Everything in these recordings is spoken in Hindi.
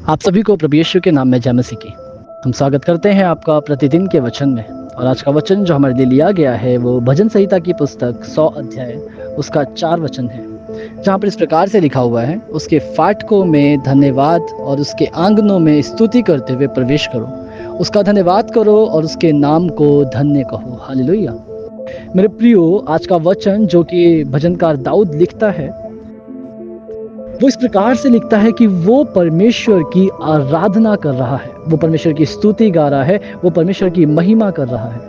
आप सभी को प्रभु यीशु के नाम में जय मसीह की। हम स्वागत करते हैं आपका प्रतिदिन के वचन में। और आज का वचन जो हमारे लिए लिया गया है वो भजन संहिता की पुस्तक 100 अध्याय उसका 4 वचन है, जहाँ पर इस प्रकार से लिखा हुआ है, उसके फाटकों में धन्यवाद और उसके आंगनों में स्तुति करते हुए प्रवेश करो, उसका धन्यवाद करो और उसके नाम को धन्य कहो। हालेलुया। मेरे प्रियो, आज का वचन जो कि भजनकार दाऊद लिखता है वो इस प्रकार से लिखता है कि वो परमेश्वर की आराधना कर रहा है, वो परमेश्वर की स्तुति गा रहा है, वो परमेश्वर की महिमा कर रहा है।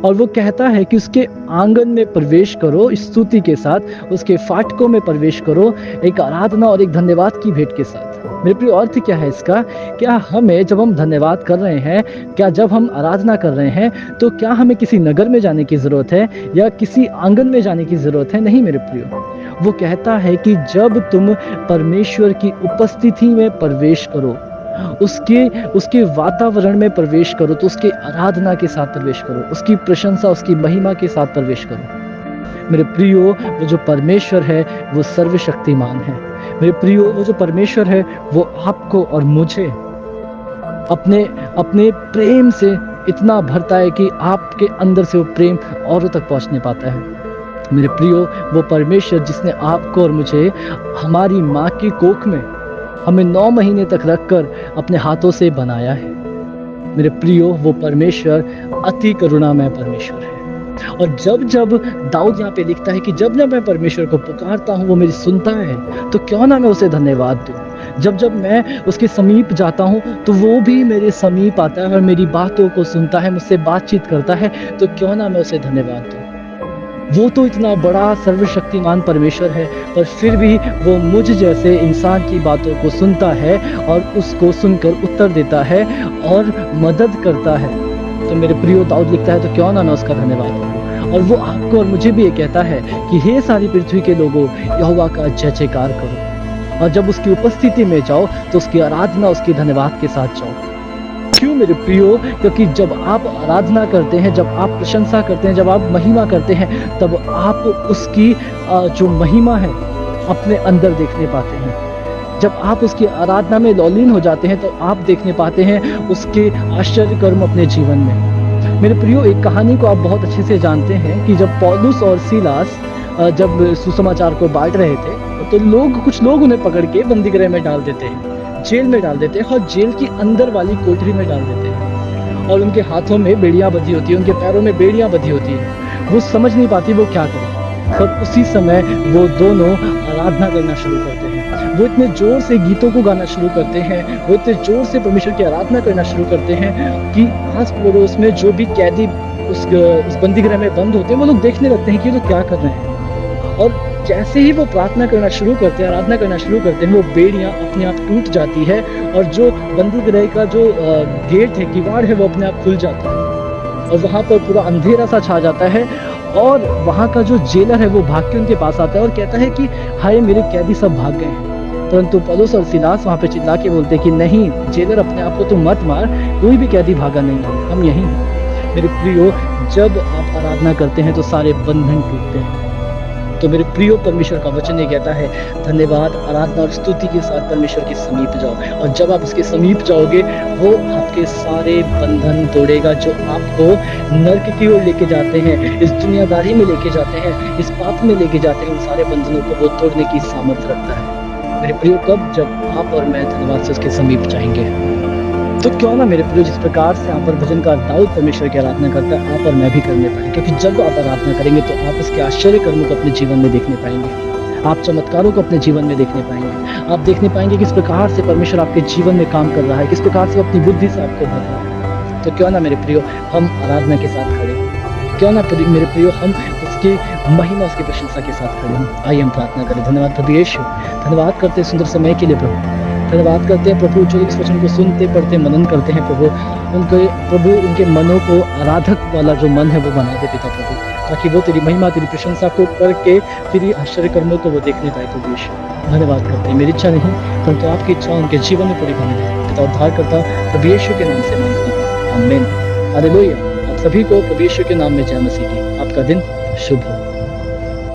और वो कहता है कि उसके आंगन में प्रवेश करो स्तुति के साथ, उसके फाटकों में प्रवेश करो एक आराधना और एक धन्यवाद की भेंट के साथ। मेरे प्रिय, अर्थ क्या है इसका? क्या हमें जब हम धन्यवाद कर रहे हैं, क्या जब हम आराधना कर रहे हैं, तो क्या हमें किसी नगर में जाने की ज़रूरत है या किसी आंगन में जाने की ज़रूरत है? नहीं मेरे प्रियो। वो कहता है कि जब तुम परमेश्वर की उपस्थिति में प्रवेश करो, उसके वातावरण में प्रवेश करो, तो उसके आराधना के साथ प्रवेश करो, उसकी प्रशंसा, उसकी महिमा के साथ प्रवेश करो। मेरे प्रियो, वो जो परमेश्वर है वो सर्वशक्तिमान है। मेरे प्रियो, वो जो परमेश्वर है वो आपको और मुझे अपने प्रेम से इतना भरता है कि आपके अंदर से वो प्रेम औरों तक पहुंच नहीं पाता है। मेरे प्रियो, वो परमेश्वर जिसने आपको और मुझे हमारी माँ की कोख में हमें 9 महीने तक रखकर अपने हाथों से बनाया है। मेरे प्रियो, वो परमेश्वर अति करुणामय परमेश्वर है। और जब दाऊद यहाँ पे लिखता है कि जब मैं परमेश्वर को पुकारता हूँ वो मेरी सुनता है, तो क्यों ना मैं उसे धन्यवाद दूँ। जब मैं उसके समीप जाता हूँ तो वो भी मेरे समीप आता है और मेरी बातों को सुनता है, मुझसे बातचीत करता है, तो क्यों ना मैं उसे धन्यवाद दूँ। वो तो इतना बड़ा सर्वशक्तिमान परमेश्वर है, पर फिर भी वो मुझ जैसे इंसान की बातों को सुनता है और उसको सुनकर उत्तर देता है और मदद करता है। तो मेरे प्रियो, दाऊद लिखता है तो क्यों ना मैं उसका धन्यवाद करूं। और वो आपको और मुझे भी ये कहता है कि हे सारी पृथ्वी के लोगों, यहोवा का जय जयकार करो। और जब उसकी उपस्थिति में जाओ तो उसकी आराधना, उसके धन्यवाद के साथ जाओ। क्यों मेरे प्रियो? क्योंकि जब आप आराधना करते हैं, जब आप प्रशंसा करते हैं, जब आप महिमा करते हैं, तब आप उसकी जो महिमा है अपने अंदर देखने पाते हैं। जब आप उसकी आराधना में लौलीन हो जाते हैं तो आप देखने पाते हैं उसके आश्चर्य कर्म अपने जीवन में। मेरे प्रियो, एक कहानी को आप बहुत अच्छे से जानते हैं कि जब पौलुस और सीलास जब सुसमाचार को बांट रहे थे तो कुछ लोग उन्हें पकड़ के बंदीगृह में डाल देते हैं, जेल में डाल देते हैं और जेल की अंदर वाली कोठरी में डाल देते हैं। और उनके हाथों में बेड़ियां बंधी होती है, उनके पैरों में बेड़ियां बंधी होती है। वो समझ नहीं पाती वो क्या करें। और उसी समय वो दोनों आराधना करना शुरू करते हैं। वो इतने जोर से गीतों को गाना शुरू करते हैं, वो इतने जोर से परमेश्वर की आराधना करना शुरू करते हैं कि आस पड़ोस में जो भी कैदी उस बंदीगृह में बंद होते हैं वो लोग देखने लगते हैं कि ये तो क्या कर रहे हैं। और जैसे ही वो प्रार्थना करना शुरू करते हैं, आराधना करना शुरू करते हैं, वो बेड़ियां अपने आप टूट जाती है और जो बंदीगृह का जो गेट है, किवाड़ है, वो अपने आप खुल जाता है और वहाँ पर पूरा अंधेरा सा छा जाता है। और वहाँ का जो जेलर है वो भाग के उनके पास आता है और कहता है कि हाय, मेरे कैदी सब भाग गए हैं। परंतु पौलुस और सीलास वहाँ पे चिल्ला के बोलते हैं कि नहीं जेलर, अपने आप को तुम मत मार, कोई भी कैदी भागा नहीं है, हम यहीं हैं। मेरे प्रियो, जब आप आराधना करते हैं तो सारे बंधन टूटते हैं। तो मेरे प्रियो, परमेश्वर का वचन ये कहता है धन्यवाद, आराधना और स्तुति के साथ परमेश्वर के समीप जाओ। और जब आप उसके समीप जाओगे वो आपके सारे बंधन तोड़ेगा जो आपको नर्क की ओर लेके जाते हैं, इस दुनियादारी में लेके जाते हैं, इस पाप में लेके जाते हैं। उन सारे बंधनों को वो तोड़ने की सामर्थ्य रखता है। मेरे प्रियो, कब? जब आप और मैं धन्यवाद से उसके समीप जाएंगे। तो क्यों ना मेरे प्रियो, जिस प्रकार से यहाँ पर भजनकार दाऊद परमेश्वर की आराधना करता है, आप और मैं भी करने पाएंगे। क्योंकि जब आप आराधना करेंगे तो आप उसके आश्चर्य कर्मों को अपने जीवन में देखने पाएंगे, आप चमत्कारों को अपने जीवन में देखने पाएंगे। आप देखने पाएंगे किस प्रकार से परमेश्वर आपके जीवन में काम कर रहा है, किस प्रकार से अपनी बुद्धि से आपको भर रहा है। तो क्यों ना मेरे प्रियो, हम आराधना के साथ खड़े हों। क्यों ना मेरे प्रियो, हम उसकी महिमा, उसकी प्रशंसा के साथ खड़े हों। आइए हम प्रार्थना करें। धन्यवाद प्रभु यीशु, धन्यवाद करते हैं सुंदर समय के लिए प्रभु। धन्यवाद करते हैं प्रभु, जो इस वचन को सुनते, पढ़ते, मनन करते हैं प्रभु, उनके मनों को आराधक वाला जो मन है वो बना दे पिता प्रभु, ताकि वो तेरी महिमा, तेरी प्रशंसा को करके तेरी आश्चर्य कर्मों को वो देखने पाए प्रभु यीशु। धन्यवाद करते हैं। मेरी इच्छा नहीं परंतु आपकी इच्छा उनके जीवन में पूरी होने दे पिता। उद्धार करता प्रभु यीशु के नाम से मांगता हूं, आमीन। हालेलुया। आप सभी को प्रभु यीशु के नाम में जय मसीह की। आपका दिन शुभ हो।